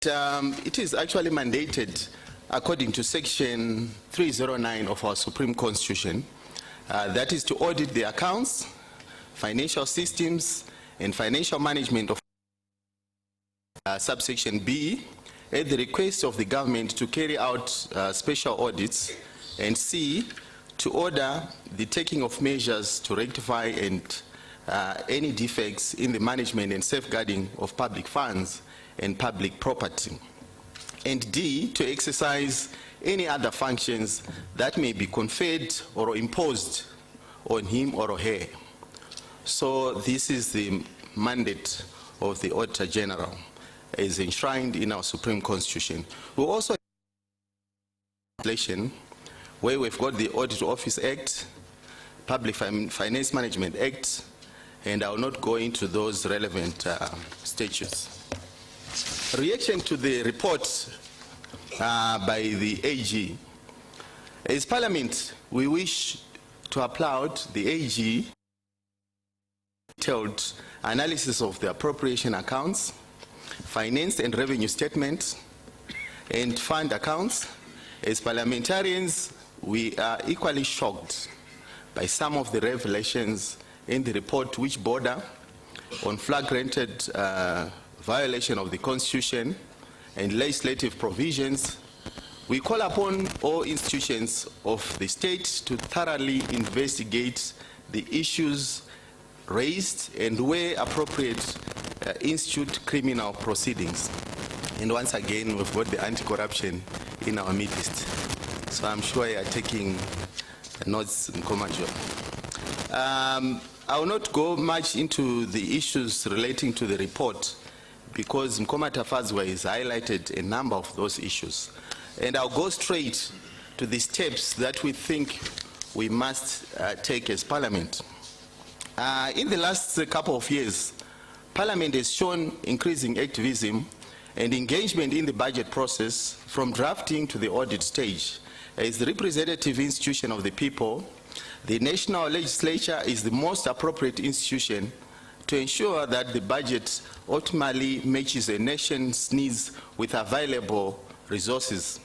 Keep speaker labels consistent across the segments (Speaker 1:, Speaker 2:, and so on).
Speaker 1: It is actually mandated according to Section 309 of our Supreme Constitution, that is to audit the accounts, financial systems, and financial management of subsection B at the request of the government to carry out special audits, and C, to order the taking of measures to rectify and any defects in the management and safeguarding of public funds and public property, and D, to exercise any other functions that may be conferred or imposed on him or her. So this is the mandate of the Auditor General as enshrined in our Supreme Constitution. We also have legislation where we've got the Audit Office Act, Public Finance Management Act, and I will not go into those relevant statutes. Reaction to the report by the AG. As Parliament, we wish to applaud the AG detailed analysis of the appropriation accounts, finance and revenue statements, and fund accounts. As parliamentarians, we are equally shocked by some of the revelations in the report which border on flagrant violation of the Constitution and legislative provisions. We call upon all institutions of the state to thoroughly investigate the issues raised and, where appropriate, institute criminal proceedings. And once again, we've got the anti-corruption in our midst. So I'm sure you are taking notes in commercial. I will not go much into the issues relating to the report, because Mkomata Fazwa has highlighted a number of those issues. And I'll go straight to the steps that we think we must take as Parliament. In the last couple of years, Parliament has shown increasing activism and engagement in the budget process from drafting to the audit stage. As the representative institution of the people, the National Legislature is the most appropriate institution to ensure that the budget ultimately matches a nation's needs with available resources.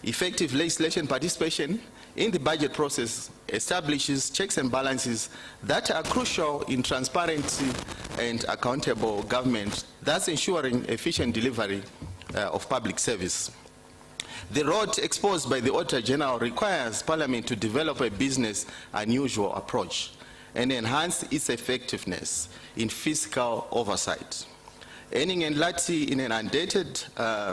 Speaker 1: Effective legislation participation in the budget process establishes checks and balances that are crucial in transparency and accountable government, thus ensuring efficient delivery of public service. The road exposed by the Auditor General requires Parliament to develop a business unusual approach and enhance its effectiveness in fiscal oversight. Earning and Lati in an undated